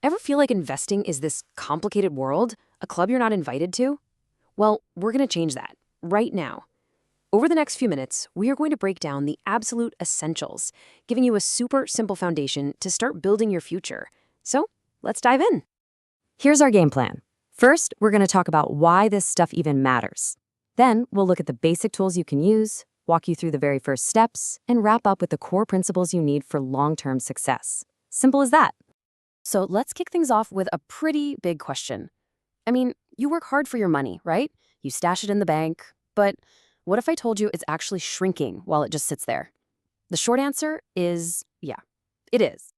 Ever feel like investing is this complicated world, a club you're not invited to? Well, we're going to change that right now. Over the next few minutes, we are going to break down the absolute essentials, giving you a super simple foundation to start building your future. So, let's dive in. Here's our game plan. First, we're going to talk about why this stuff even matters. Then, we'll look at the basic tools you can use, walk you through the very first steps, and wrap up with the core principles you need for long-term success. Simple as that. So let's kick things off with a pretty big question. I mean, you work hard for your money, right? You stash it in the bank, but what if I told you it's actually shrinking while it just sits there? The short answer is, yeah, it is.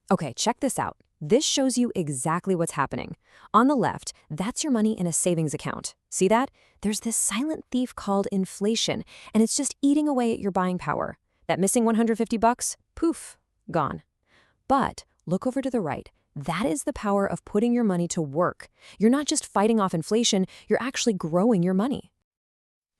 Okay, check this out. This shows you exactly what's happening. On the left, that's your money in a savings account. See that? There's this silent thief called inflation, and it's just eating away at your buying power. That missing $150, poof, gone. But look over to the right. That is the power of putting your money to work. You're not just fighting off inflation, you're actually growing your money.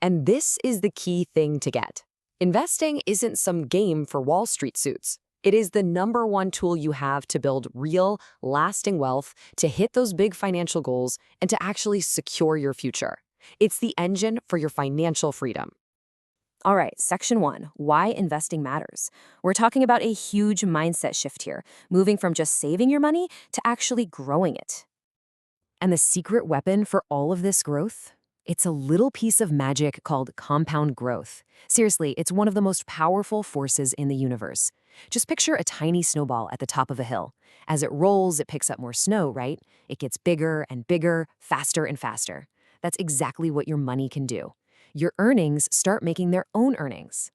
And this is the key thing to get. Investing isn't some game for Wall Street suits. It is the #1 tool you have to build real, lasting wealth, to hit those big financial goals, and to actually secure your future. It's the engine for your financial freedom. All right, section 1, why investing matters. We're talking about a huge mindset shift here, moving from just saving your money to actually growing it. And the secret weapon for all of this growth? It's a little piece of magic called compound growth. Seriously, it's one of the most powerful forces in the universe. Just picture a tiny snowball at the top of a hill. As it rolls, it picks up more snow, right? It gets bigger and bigger, faster and faster. That's exactly what your money can do. Your earnings start making their own earnings.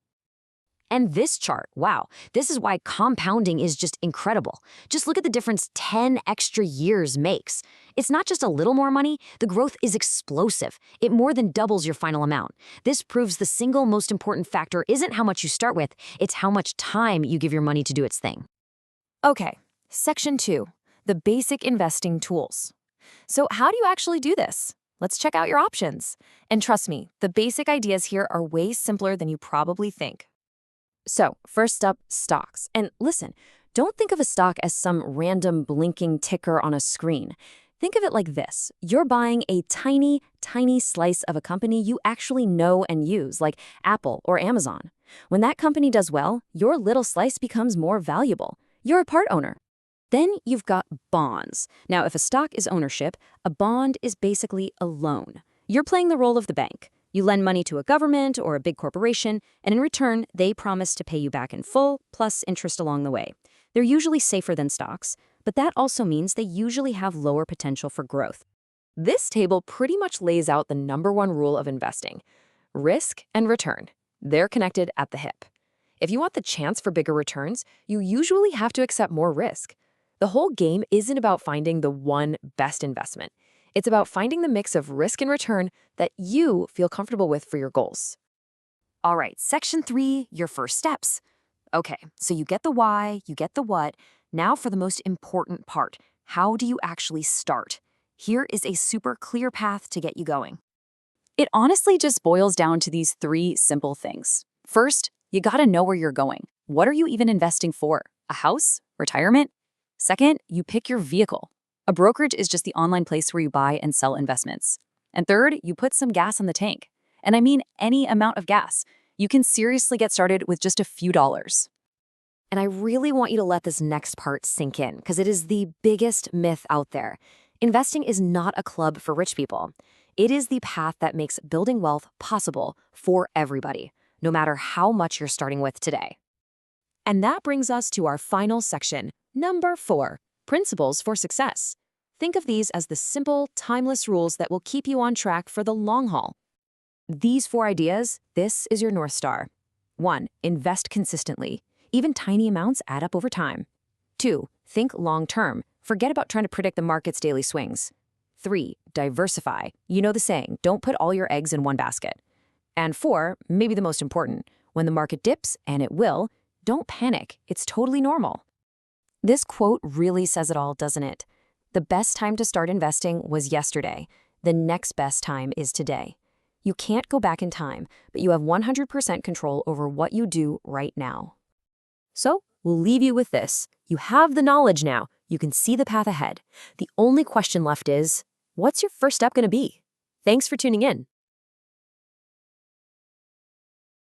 And this chart, wow, this is why compounding is just incredible. Just look at the difference 10 extra years makes. It's not just a little more money, the growth is explosive. It more than doubles your final amount. This proves the single most important factor isn't how much you start with, it's how much time you give your money to do its thing. Okay, section 2, the basic investing tools. So how do you actually do this? Let's check out your options. And trust me, the basic ideas here are way simpler than you probably think. So, first up, stocks. And listen, don't think of a stock as some random blinking ticker on a screen. Think of it like this. You're buying a tiny, tiny slice of a company you actually know and use, like Apple or Amazon. When that company does well, your little slice becomes more valuable. You're a part owner. Then you've got bonds. Now, if a stock is ownership, a bond is basically a loan. You're playing the role of the bank. You lend money to a government or a big corporation, and in return, they promise to pay you back in full, plus interest along the way. They're usually safer than stocks, but that also means they usually have lower potential for growth. This table pretty much lays out the #1 rule of investing: risk and return. They're connected at the hip. If you want the chance for bigger returns, you usually have to accept more risk. The whole game isn't about finding the one best investment. It's about finding the mix of risk and return that you feel comfortable with for your goals. All right, section 3, your first steps. Okay, so you get the why, you get the what. Now for the most important part. How do you actually start? Here is a super clear path to get you going. It honestly just boils down to these 3 simple things. First, you gotta know where you're going. What are you even investing for? A house? Retirement? Second, you pick your vehicle. A brokerage is just the online place where you buy and sell investments. And third, you put some gas in the tank. And I mean any amount of gas. You can seriously get started with just a few dollars. And I really want you to let this next part sink in, because it is the biggest myth out there. Investing is not a club for rich people. It is the path that makes building wealth possible for everybody, no matter how much you're starting with today. And that brings us to our final section, number 4, principles for success. Think of these as the simple, timeless rules that will keep you on track for the long haul. These 4 ideas, this is your North Star. 1, invest consistently. Even tiny amounts add up over time. 2, think long-term. Forget about trying to predict the market's daily swings. 3, diversify. You know the saying, don't put all your eggs in one basket. And 4, maybe the most important, when the market dips, and it will, don't panic. It's totally normal. This quote really says it all, doesn't it? The best time to start investing was yesterday. The next best time is today. You can't go back in time, but you have 100% control over what you do right now. So, we'll leave you with this. You have the knowledge now. You can see the path ahead. The only question left is, what's your first step going to be? Thanks for tuning in.